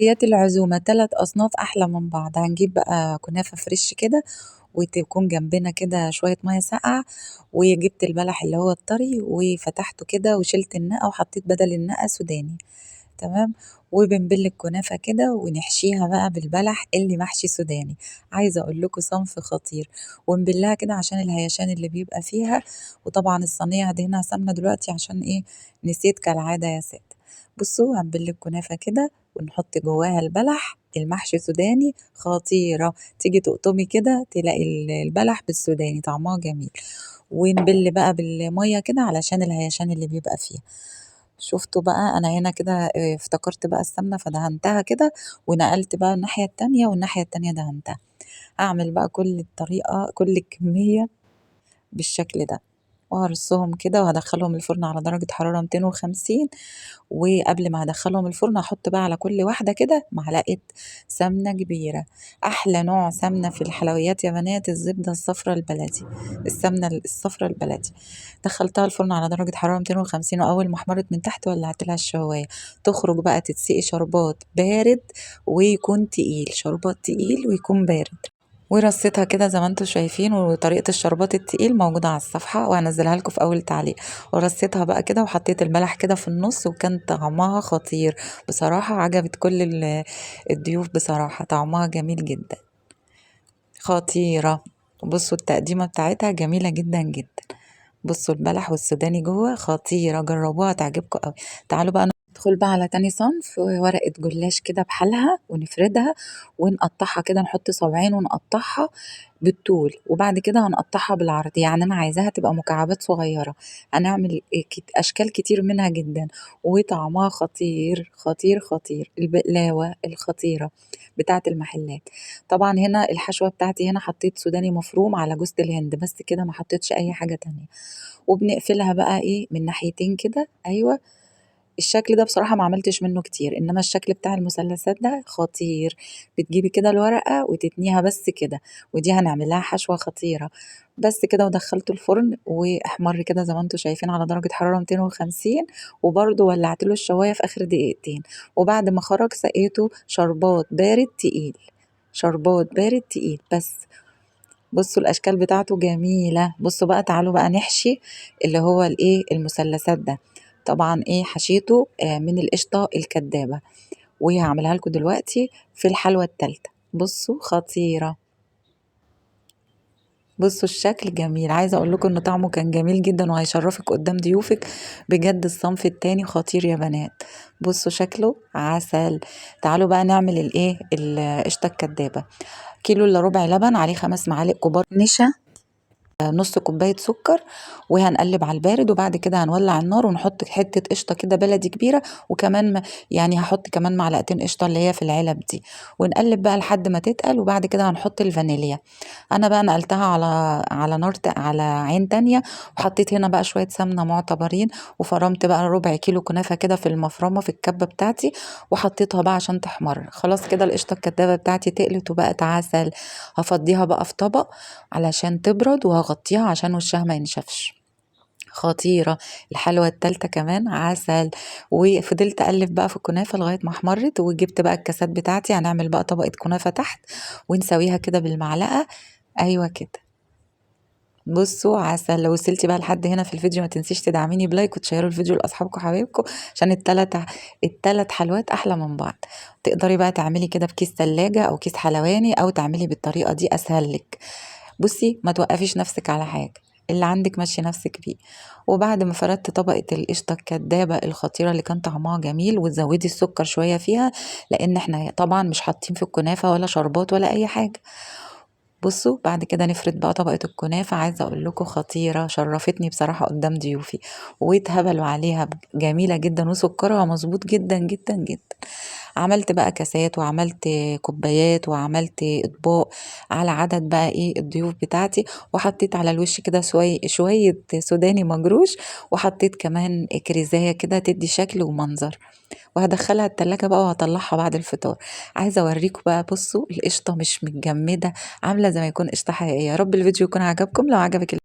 حلويات العزومة 3 أصناف أحلى من بعض، هنجيب بقى كنافة فريش كده وتكون جنبنا كده شوية مَيّة ساقعة، وجبت البلح اللي هو الطري وفتحته كده وشِلت النَّقَى وحطيت بدل النَّقَى سوداني، تمام، وبنبِل الكنافة كده ونحشيها بقى بالبلح اللي محشي سوداني، عايزة أقول لكم صنف خطير، ونبِلّها كده عشان الهيشان اللي بيبقى فيها، وطبعًا الصينية هادهنها سمنة دلوقتي عشان إيه، نسيت كالعادة يا سادة. بُصّوا هنبِل الكنافة كده ونحط جواها البلح المحشي سوداني خطيرة، تيجي تقطمي كده تلاقي البلح بالسوداني طعمها جميل، ونبِل بقى بالمَيّة كده علشان الهيشان اللي بيبقى فيها. شُفتوا بقى أنا هنا كده افتكرت بقى السمنة فدهنتها كده، ونقلت بقى الناحية التانية والناحية التانية دهنتها، هاعمل بقى كل الكمية بالشكل ده، وهارصهم كده وهادخّلهم الفرن على درجة حرارة 250 وقبل ما هادخّلهم الفرن هاحط بقى على كل واحدة كده معلقة سمنة كبيرة، أحلى نوع سمنة في الحلويات يا بنات الزبدة الصفرا البلدي، السمنة الصفرا البلدي، دخّلتها الفرن على درجة حرارة 250 وأول ما احمرت من تحت ولّعت لها الشواية، تخرج بقى تتسقي شربات بارد ويكون تقيل، شربات تقيل ويكون بارد. ورصيتها كده زي ما انتم شايفين وطريقة الشربات التقيل موجودة على الصفحة وهنزلها لكم في أول تعليق، ورصيتها بقى كده وحطيت البلح كده في النص وكان طعمها خطير بصراحة عجبت كل الضيوف بصراحة طعمها جميل جدا خطيرة. بصوا التقديمة بتاعتها جميلة جدا جدا، بصوا البلح والسوداني جوه خطيرة جربوها تعجبكم قوي. تعالوا بقى ندخل بقى على تاني صنف ورقة جلاش كده بحالها ونفردها ونقطعها كده نحط صابعين ونقطعها بالطول وبعد كده هنقطعها بالعرض، يعني أنا عايزاها تبقى مكعبات صغيرة، هنعمل أشكال كتير منها جدا وطعمها خطير خطير خطير. البقلاوة الخطيرة بتاعة المحلات، طبعا هنا الحشوة بتاعتي هنا حطيت سوداني مفروم على جوز الهند بس كده ما حطيتش أي حاجة تانية، وبنقفلها بقى إيه من ناحيتين كده أيوه. الشكل ده بصراحة ما عملتش منه كتير، إنما الشكل بتاع المثلثات ده خطير، بتجيبي كده الورقة وتتنيها بس كده، ودي هنعمل لها حشوة خطيرة، بس كده ودخلته الفرن واحمر كده زي ما انتم شايفين على درجة حرارة 250 وبرده ولعت له الشواية في آخر دقيقتين، وبعد ما خرج سقيته شربات بارد تقيل، شربات بارد تقيل بس. بصوا الأشكال بتاعته جميلة، بصوا بقى تعالوا بقى نحشي اللي هو الإيه المثلثات ده، طبعا إيه حشيته من القشطة الكدابة وهعملها لكم دلوقتي في الحلوة التالتة. بصوا خطيرة، بصوا الشكل جميل، عايزة اقول لكم ان طعمه كان جميل جدا وهيشرفك قدام ضيوفك بجد، الصنف التاني خطير يا بنات. بصوا شكله عسل. تعالوا بقى نعمل الايه القشطة الكدابة، كيلو الا ربع لبن عليه 5 معالق كبار نشا، نص كوباية سكر، وهنقلب على البارد وبعد كده هنولع النار ونحط حتة قشطة كده بلدي كبيرة وكمان يعني هحط كمان معلقتين قشطة اللي هي في العلب دي، ونقلب بقى لحد ما تتقل وبعد كده هنحط الفانيليا. انا بقى نقلتها على على عين تانية وحطيت هنا بقى شوية سمنة معتبرين، وفرمت بقى ربع كيلو كنافة كده في المفرمة في الكبة بتاعتي وحطيتها بقى عشان تحمر. خلاص كده القشطة الكدابة بتاعتي تقلت وبقت عسل، هفضيها بقى في طبق علشان تبرد وهغطيها عشان وشها ما ينشفش. خطيرة. الحلوة التالتة كمان عسل، وفضلت اقلب بقى في الكنافة لغاية ما احمرت، وجبت بقى الكاسات بتاعتي هنعمل بقى طبقة كنافة تحت ونسويها كده بالمعلقة. ايوه كده، بصوا عسل. لو وصلتي بقى لحد هنا في الفيديو ما تنسيش تدعميني بلايك وتشيروا الفيديو لاصحابكم وحبايبكم عشان التلات حلوات احلى من بعض. تقدري بقى تعملي كده في كيس تلاجة او كيس حلواني او تعملي بالطريقة دي اسهل لك. بصي ما توقفيش نفسك على حاجة، اللي عندك مشي نفسك بيه. وبعد ما فردت طبقة القشطة الكدابة الخطيرة اللي كان طعمها جميل وتزودي السكر شوية فيها لان احنا طبعا مش حاطين في الكنافة ولا شربات ولا اي حاجة. بصوا بعد كده نفرد بقى طبقة الكنافة، عايزة اقول لكم خطيرة، شرفتني بصراحة قدام ضيوفي واتهبلوا عليها، جميلة جدا وسكرها مظبوط جدا جدا جدا. عملت بقى كاسات وعملت كوبايات وعملت اطباق على عدد بقى ايه الضيوف بتاعتي، وحطيت على الوش كده شوية سوداني مجروش، وحطيت كمان كريزاية كده تدي شكل ومنظر، وهدخلها التلاجة بقى وهطلعها بعد الفطار. عايزة اوريكم بقى، بصوا القشطة مش متجمدة، عاملة زي ما يكون قشطة حقيقية. يا رب الفيديو يكون عجبكم، لو عجبك